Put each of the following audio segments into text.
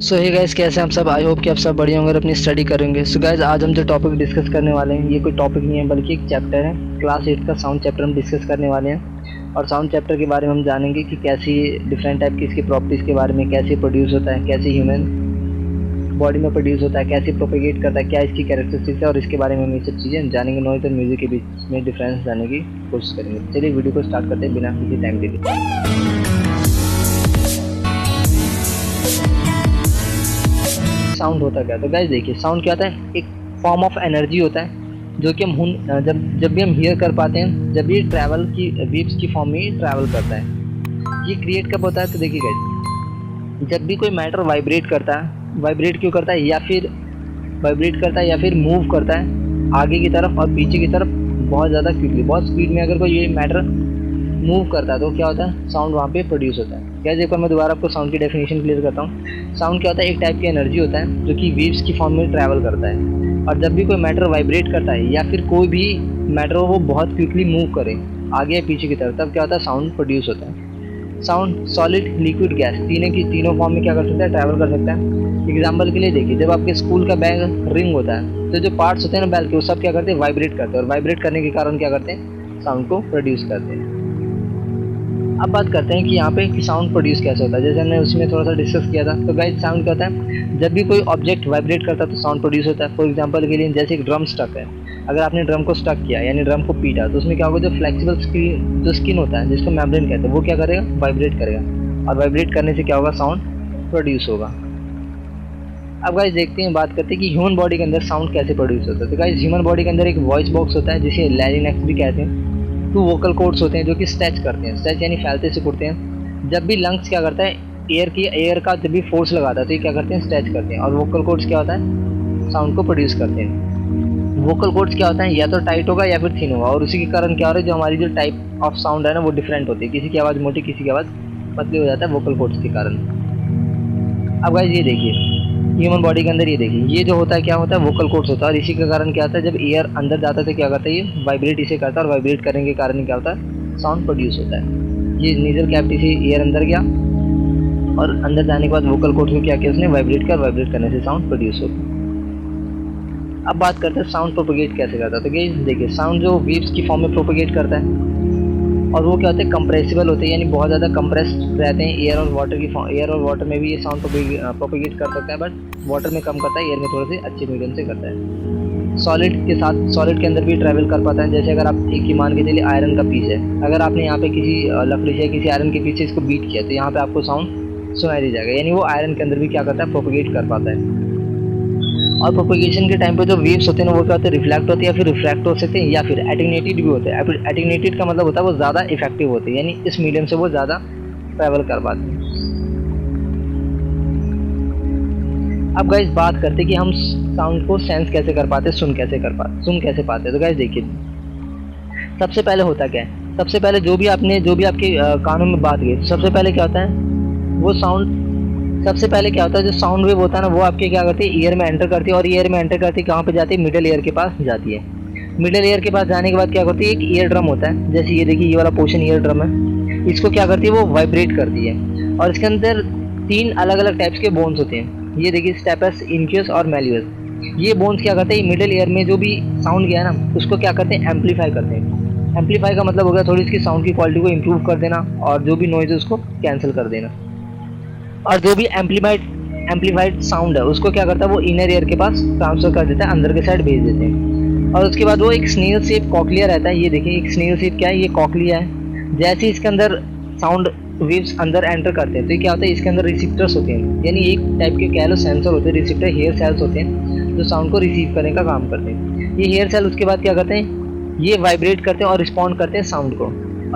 सो hey guys, कैसे हैं आप सब। आई होप कि आप सब बढ़िया होंगे और अपनी स्टडी करेंगे। सो गाइस, आज हम जो टॉपिक डिस्कस करने वाले हैं ये कोई टॉपिक नहीं है बल्कि एक चैप्टर है। क्लास 8 का साउंड चैप्टर हम डिस्कस करने वाले हैं और साउंड चैप्टर के बारे में हम जानेंगे कि कैसी डिफरेंट टाइप की इसकी प्रॉपर्टीज़ के बारे में, कैसे प्रोड्यूस होता है, कैसे ह्यूमन बॉडी में प्रोड्यूस होता है, कैसे प्रोपेगेट करता है, क्या इसकी कैरेक्टरिस्टिक्स है और इसके बारे में हम ये सब चीज़ें जानेंगे। नॉइज और म्यूजिक के बीच में डिफरेंस जानने की कोशिश करेंगे। चलिए वीडियो को स्टार्ट करते हैं बिना किसी टाइम के लिए। साउंड होता क्या है? तो गाइस देखिए, साउंड क्या होता है? एक फॉर्म ऑफ एनर्जी होता है जो कि हम जब भी हम हियर कर पाते हैं, जब ये ट्रैवल की वेव्स की फॉर्म में ट्रैवल करता है। ये क्रिएट कब होता है? तो देखिए गाइस, जब भी कोई मैटर वाइब्रेट करता है, वाइब्रेट क्यों करता है, या फिर मूव करता है आगे की तरफ और पीछे की तरफ बहुत ज़्यादा क्विकली, बहुत स्पीड में अगर कोई ये मैटर मूव करता है तो क्या होता है? साउंड वहाँ पे प्रोड्यूस होता है। क्या एक बार मैं दोबारा आपको साउंड की डेफिनेशन क्लियर करता हूँ। साउंड क्या होता है? एक टाइप की एनर्जी होता है जो कि वेव्स की फॉर्म में ट्रैवल करता है, और जब भी कोई मैटर वाइब्रेट करता है या फिर कोई भी मैटर हो वो बहुत क्विकली मूव करे आगे या पीछे की तरफ, तब क्या होता है? साउंड प्रोड्यूस होता है। साउंड सॉलिड, लिक्विड, गैस तीनों फॉर्म में क्या कर सकता है? ट्रैवल कर सकता है। एग्जाम्पल के लिए देखिए, जब आपके स्कूल का बैग रिंग होता है तो जो पार्ट्स होते हैं ना बैल के, वो सब क्या करते हैं? वाइब्रेट करते हैं, और वाइब्रेट करने के कारण क्या करते हैं? साउंड को प्रोड्यूस करते हैं। अब बात करते हैं कि यहाँ पे कि साउंड प्रोड्यूस कैसे होता है, जैसे हमने उसमें थोड़ा सा डिस्कस किया था। तो गाइस, साउंड क्या होता है? जब भी कोई ऑब्जेक्ट वाइब्रेट करता है तो साउंड प्रोड्यूस होता है। फॉर एग्जांपल के लिए, जैसे एक ड्रम स्टक है, अगर आपने ड्रम को स्टक किया यानी ड्रम को पीटा, तो उसमें क्या होगा? जो फ्लेक्सिबल स्किन होता है जिसको मेम्ब्रेन कहते हैं, वो क्या करेगा? वाइब्रेट करेगा, और वाइब्रेट करने से क्या होगा? साउंड प्रोड्यूस होगा। अब गाइस देखते हैं, बात करते हैं कि ह्यूमन बॉडी के अंदर साउंड कैसे प्रोड्यूस होता है। तो गाइस, ह्यूमन बॉडी के अंदर एक वॉइस बॉक्स होता है जिसे लैरिंक्स भी कहते हैं। 2 वोकल कॉर्ड्स होते हैं जो कि स्ट्रेच करते हैं, स्ट्रेच यानी फैलते से उड़ते हैं। जब भी लंग्स क्या करता है? एयर का जब भी फोर्स लगाता है तो ये क्या करते हैं? स्ट्रेच करते हैं। और वोकल कॉर्ड्स क्या होता है? साउंड को प्रोड्यूस करते हैं। वोकल कॉर्ड्स क्या होता है? या तो टाइट होगा या फिर थिन होगा, और उसी के कारण क्या हो रहा है? जो हमारी जो टाइप ऑफ साउंड है ना वो डिफरेंट होती है। किसी की आवाज़ मोटी, किसी की आवाज़ पतली हो जाता है वोकल कॉर्ड्स के कारण। अब गाइस ये देखिए, ह्यूमन बॉडी के अंदर ये देखिए, ये जो होता है क्या होता है? वोकल कॉर्ड्स होता है, और इसी के कारण क्या होता है? जब एयर अंदर जाता है तो क्या करता है? ये वाइब्रेट इसे करता है, और वाइब्रेट करने के कारण क्या होता है? साउंड प्रोड्यूस होता है। ये नीजल कैविटी से एयर अंदर गया, और अंदर जाने के बाद वोकल कॉर्ड्स में क्या किया उसने? वाइब्रेट करने से साउंड प्रोड्यूस होता है। अब बात करते हैं साउंड प्रोपेगेट कैसे करता है। तो गाइस देखिए, साउंड जो वेव्स की फॉर्म में प्रोपेगेट करता है, और वो क्या होते हैं? कंप्रेसिबल होते हैं, यानी बहुत ज़्यादा कंप्रेस्ड रहते हैं। एयर और वाटर में भी ये साउंड प्रोपेगेट कर सकता है, बट वाटर में कम करता है, एयर में थोड़े से अच्छे मीडियम से करता है। सॉलिड के अंदर भी ट्रैवल कर पाता है। जैसे अगर आप एक ही मान के चलिए, आयरन का पीस है, अगर आपने यहाँ पे किसी लकड़ी से किसी आयरन के पीछे इसको बीट किया तो यहाँ पे आपको साउंड सुनाई दे जाएगा, यानी वो आयरन के अंदर भी क्या करता है? प्रोपेगेट कर पाता है। और प्रोपेगेशन के टाइम पे जो वेव्स होते हैं ना वो क्या होते हैं? रिफ्लेक्ट होते हैं, या फिर रिफ्रैक्ट हो सकते हैं, या फिर एटेन्यूएटेड भी होते हैं। एटेन्यूएटेड का मतलब होता है वो ज़्यादा इफेक्टिव होते हैं, यानी इस मीडियम से वो ज़्यादा ट्रैवल कर पाते हैं। अब गाइस बात करते हैं कि हम साउंड को सेंस कैसे कर पाते हैं, सुन कैसे पाते हैं। तो गाइस देखिए, सबसे पहले होता क्या है? सबसे पहले जो भी आपके कानों में बात गई, सबसे पहले क्या होता है? वो साउंड सबसे पहले क्या होता है? जो साउंड वेव होता है ना वो आपके क्या करती है? ईयर में एंटर करती है, और ईयर में एंटर करती है कहाँ पे जाती है? मिडल ईयर के पास जाती है। मिडल ईयर के पास जाने के बाद क्या करती है? एक ईयर ड्रम होता है, जैसे ये देखिए, ये वाला पोर्शन ईयर ड्रम है। इसको क्या करती है? वो वाइब्रेट करती है, और इसके अंदर 3 अलग अलग टाइप्स के बोन्स होते हैं। ये देखिए, स्टेपस, इंक्यूस और मेलियस। ये बोन्स क्या करते हैं? मिडल ईयर में जो भी साउंड गया ना उसको क्या करते हैं? एम्पलीफाई करते हैं। एम्पलीफाई का मतलब हो गया थोड़ी इसकी साउंड की क्वालिटी को इम्प्रूव कर देना, और जो भी नॉइज है उसको कैंसिल कर देना। और जो भी एम्पलीफाइड साउंड है उसको क्या करता है? वो इनर ईयर के पास ट्रांसफर कर देता है, अंदर के साइड भेज देते हैं। और उसके बाद वो एक स्नेल शेप कॉकलिया रहता है। ये देखिए, एक स्नेल शेप क्या है? ये कॉकलिया है। जैसे इसके अंदर साउंड वेव्स अंदर एंटर करते हैं तो ये क्या होता है? इसके अंदर रिसिप्टर्स होते हैं, यानी एक टाइप के कह लो सेंसर होते हैं, रिसिप्टर हेयर सेल्स होते हैं जो साउंड को रिसीव करने का काम करते हैं। ये हेयर सेल उसके बाद क्या करते हैं? ये वाइब्रेट करते हैं और रिस्पॉन्ड करते हैं साउंड को,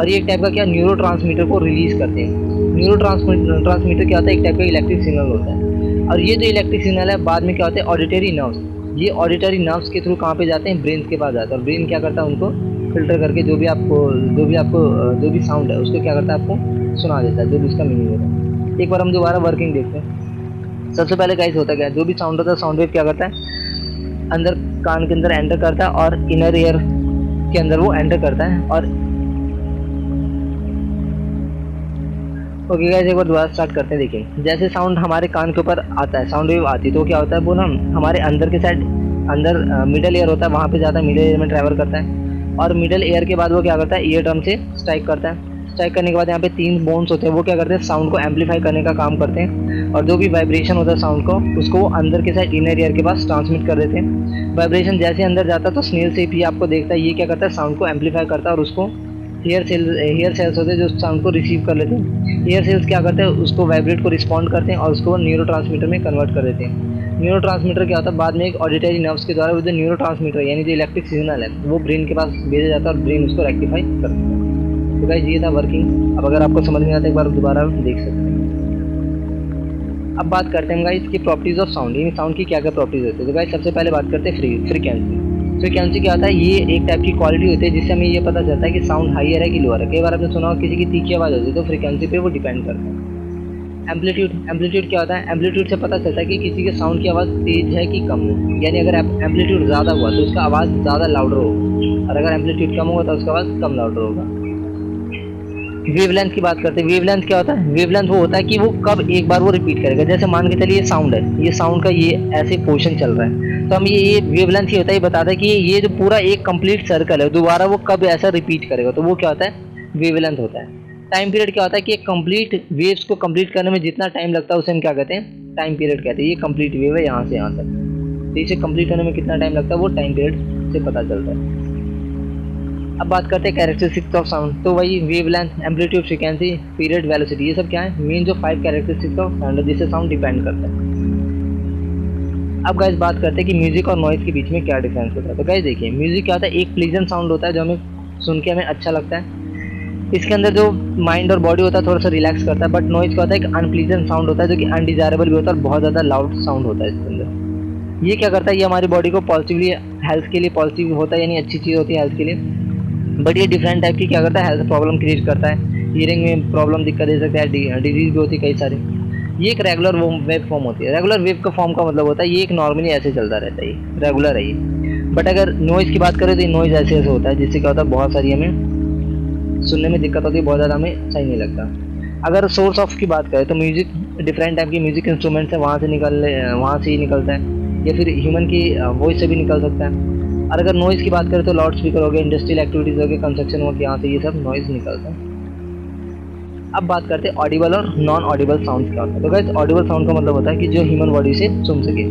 और ये एक टाइप का क्या? न्यूरो ट्रांसमीटर को रिलीज करते हैं। न्यूरो ट्रांसमीटर क्या होता है? एक टाइप का इलेक्ट्रिक सिग्नल होता है, और ये जो इलेक्ट्रिक सिग्नल है बाद में क्या होता है? Auditory nerves. ये ऑडिटरी नर्व्स के थ्रू कहाँ पे जाते हैं? ब्रेन के पास जाते हैं, और ब्रेन क्या करता है? उनको फिल्टर करके जो भी साउंड है उसको क्या करता है? आपको सुना देता है, जो भी उसका मीनिंग होता है। एक बार हम दोबारा वर्किंग देखते हैं। सबसे पहले गाइस होता क्या है? जो भी साउंड होता है, साउंड वेव क्या करता है? अंदर कान के अंदर एंटर करता है, और इनर ईयर के अंदर वो एंटर करता है, ओके गाइस, एक बार दोबारा स्टार्ट करते हैं। देखिए जैसे साउंड हमारे कान के ऊपर आता है, साउंड वेव आती है, तो क्या होता है वो ना हमारे अंदर के साइड, अंदर मिडल ईयर होता है, वहाँ पे जाता है, मिडल ईयर में ट्रैवल करता है, और मिडल ईयर के बाद वो क्या करता है, ईयर ड्रम से स्ट्राइक करता है। स्ट्राइक करने के बाद यहाँ पे 3 बोन्स होते हैं, वो क्या करते हैं, साउंड को एम्पलीफाई करने का काम करते हैं, और जो भी वाइब्रेशन होता है साउंड को, उसको वो अंदर के साइड इनर ईयर के पास ट्रांसमिट कर देते हैं। वाइब्रेशन जैसे अंदर जाता है तो स्नेल शेप ही आपको देखता है, ये क्या करता है, साउंड को एम्पलीफाई करता है, और उसको हेयर सेल्स होते हैं जो साउंड को रिसीव कर लेते हैं। हेयर सेल्स क्या करते हैं, उसको वाइब्रेट को रिस्पॉन्ड करते हैं और उसको न्यूरोट्रांसमीटर में कन्वर्ट कर देते हैं। न्यूरोट्रांसमीटर क्या होता है, बाद में एक ऑडिटरी नर्व्स के द्वारा वो जो न्यूरोट्रांसमीटर यानी जो इलेक्ट्रिक सिग्नल है वो ब्रेन के पास भेजा जाता है और ब्रेन उसको रेक्टिफाई करता है। तो गाइस ये था वर्किंग। अब अगर आपको समझ में आता है एक बार दोबारा देख सकते हैं। अब बात करते हैं गाइस की प्रॉपर्टीज ऑफ साउंड, यानी साउंड की क्या क्या प्रॉपर्टीज होती है। तो गाइस सबसे पहले बात करते हैं फ्रीक्वेंसी। फ्रीक्वेंसी क्या होता है, ये एक टाइप की क्वालिटी होती है जिससे हमें ये पता चलता है कि साउंड हाइयर है कि लोअर है। कई बार आपने सुना हो किसी की तीखी आवाज़ होती है, तो फ्रीक्वेंसी पे वो डिपेंड करता है। एम्पलीट्यूड क्या होता है, एम्पलीट्यूड से पता चलता है कि किसी के साउंड की आवाज़ तेज है कि कम है। यानी अगर एम्पलीट्यूड ज़्यादा हुआ तो उसका आवाज़ ज़्यादा लाउडर होगा, और अगर एम्पलीट्यूड कम होगा तो उसका आवाज़ कम लाउडर होगा। वेवलेंथ की बात करते हैं। वेवलेंथ क्या होता है, वेवलेंथ वो होता है कि वो कब एक बार वो रिपीट करेगा। जैसे मान के चलिए साउंड है, ये साउंड का ये ऐसे पोर्शन चल रहा है, तो हम ये वेवलेंथ ही होता है, ये बताता है कि ये जो पूरा एक कंप्लीट सर्कल है दोबारा वो कब ऐसा रिपीट करेगा, तो वो क्या होता है, वेवलेंथ होता है। टाइम पीरियड क्या होता है कि एक कंप्लीट वेव्स को कंप्लीट करने में जितना टाइम लगता है उसे हम क्या कहते हैं, टाइम पीरियड कहते हैं। ये कंप्लीट वेव है यहाँ से यहाँ तक, तो इसे कंप्लीट होने में कितना टाइम लगता है वो टाइम पीरियड से पता चलता है। अब बात करते हैं कैरेक्टरिस्टिक्स ऑफ साउंड। तो वही wavelength, amplitude, frequency, period, velocity, ये सब क्या है, मेन जो 5 कैरेक्टरिस्टिक्स ऑफ साउंड है जिससे साउंड डिपेंड करता है। अब गाइस बात करते हैं कि म्यूजिक और नॉइज के बीच में क्या डिफरेंस होता है। तो गाइस देखिए म्यूजिक क्या होता है, एक प्लीजेंट साउंड होता है जो हमें सुन के हमें अच्छा लगता है, इसके अंदर जो माइंड और बॉडी होता है थोड़ा सा रिलैक्स करता है। बट नॉइज क्या होता है, एक अनप्लीजेंट साउंड होता है जो कि अनडिजायरेबल भी होता है और बहुत ज़्यादा लाउड साउंड होता है इसके अंदर। ये क्या करता है, ये हमारी बॉडी को पॉजिटिवली, हेल्थ के लिए पॉजिटिव होता है, यानी अच्छी चीज़ होती है हेल्थ के लिए। बट ये डिफरेंट टाइप की क्या करता है, हेल्थ प्रॉब्लम क्रिएट करता है, हियरिंग में प्रॉब्लम दिक्कत दे सकता है, डिजीज भी होती है कई सारी। ये एक रेगुलर वेव फॉर्म होती है। रेगुलर वेव का फॉर्म का मतलब होता है ये एक नॉर्मली ऐसे चलता रहता है, ये रेगुलर है ये। बट अगर नॉइज़ की बात करें तो ये नॉइज़ ऐसे ऐसे होता है जिससे क्या होता है, बहुत सारी हमें सुनने में दिक्कत होती है, बहुत ज़्यादा हमें सही नहीं लगता। अगर सोर्स ऑफ की बात करें तो म्यूजिक, डिफरेंट टाइप की म्यूजिक इंस्ट्रूमेंट्स है, वहाँ से ही निकलता है, या फिर ह्यूमन की वॉइस से भी निकल सकता है। और अगर नॉइज़ की बात करें तो लाउड स्पीकर हो गए, इंडस्ट्रियल एक्टिविटीज़ हो गए, कंस्ट्रक्शन वर्क, यहाँ से ये सब नॉइज़ निकलता है। अब बात करते हैं ऑडिबल और नॉन ऑडिबल साउंड क्या होता है। तो गाइस ऑडिबल साउंड का मतलब होता है कि जो ह्यूमन बॉडी से सुन सके,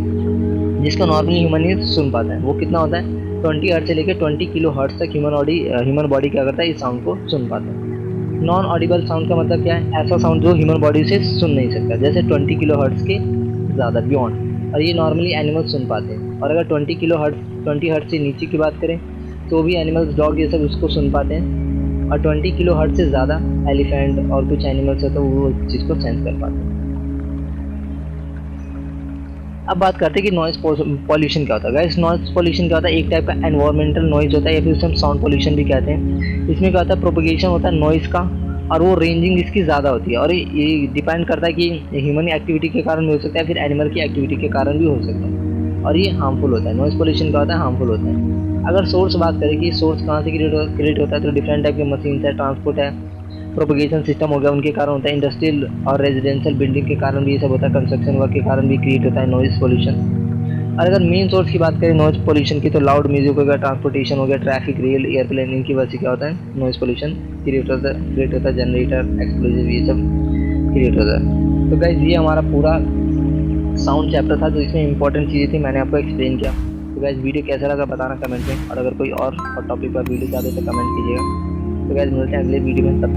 जिसको नॉर्मली ह्यूमन ही सुन पाता है। वो कितना होता है, 20 हर्ट्ज से लेकर 20 किलो हर्ट्ज तक ह्यूमन बॉडी क्या करता है, इस साउंड को सुन पाता है। नॉन ऑडिबल साउंड का मतलब क्या है, ऐसा साउंड जो ह्यूमन बॉडी से सुन नहीं सकता, जैसे 20 किलो हर्ट्ज के ज़्यादा बियॉन्ड, और ये नॉर्मली एनिमल्स सुन पाते हैं। और अगर 20 हर्ट्ज से नीचे की बात करें तो भी एनिमल्स, डॉग, ये सब उसको सुन पाते हैं। और 20 किलो हर्ट्ज से ज़्यादा एलिफेंट और कुछ एनिमल्स है तो वो चीज़ को सेंस कर पाते हैं। अब बात करते हैं कि नॉइज़ पॉल्यूशन क्या होता है। गाइस नॉइज़ पॉल्यूशन क्या होता है, एक टाइप का एनवायरमेंटल नॉइज़ होता है, या फिर उसे हम साउंड पॉल्यूशन भी कहते हैं। इसमें क्या होता है, प्रोपगेशन होता है नॉइज़ का, और वो रेंजिंग इसकी ज़्यादा होती है, और ये डिपेंड करता है कि ह्यूमन एक्टिविटी के कारण भी हो सकता है, फिर एनिमल की एक्टिविटी के कारण भी हो सकता है, और ये हार्मफुल होता है। नॉइज़ पॉल्यूशन क्या होता है, हार्मफुल होता है। अगर सोर्स बात करें कि सोर्स कहाँ से क्रिएट होता है, तो डिफरेंट टाइप के मशीन्स है, ट्रांसपोर्ट है, प्रोपगेशन सिस्टम हो गया, उनके कारण होता है। इंडस्ट्रियल और रेजिडेंशियल बिल्डिंग के कारण भी ये सब होता है, कंस्ट्रक्शन वर्क के कारण भी क्रिएट होता है नॉइज़ पॉल्यूशन। और अगर मेन सोर्स की बात करें नॉइज़ पॉल्यूशन की, तो लाउड म्यूजिक हो गया, ट्रांसपोर्टेशन हो गया, ट्रैफिक, रेल, एयरप्लेन, इनकी वजह से क्या होता है, नॉइज़ पॉल्यूशन क्रिएट होता है। जनरेटर, एक्सप्लोजिव, ये सब क्रिएट होता है। तो गाइस ये हमारा पूरा साउंड चैप्टर था, जो इसमें इंपॉर्टेंट चीज़ें थी मैंने आपको एक्सप्लेन किया। तो गाइस वीडियो कैसा लगा बताना कमेंट में, और अगर कोई और टॉपिक पर वीडियो चाहते तो कमेंट कीजिएगा। तो गाइस मिलते हैं अगले वीडियो में, तब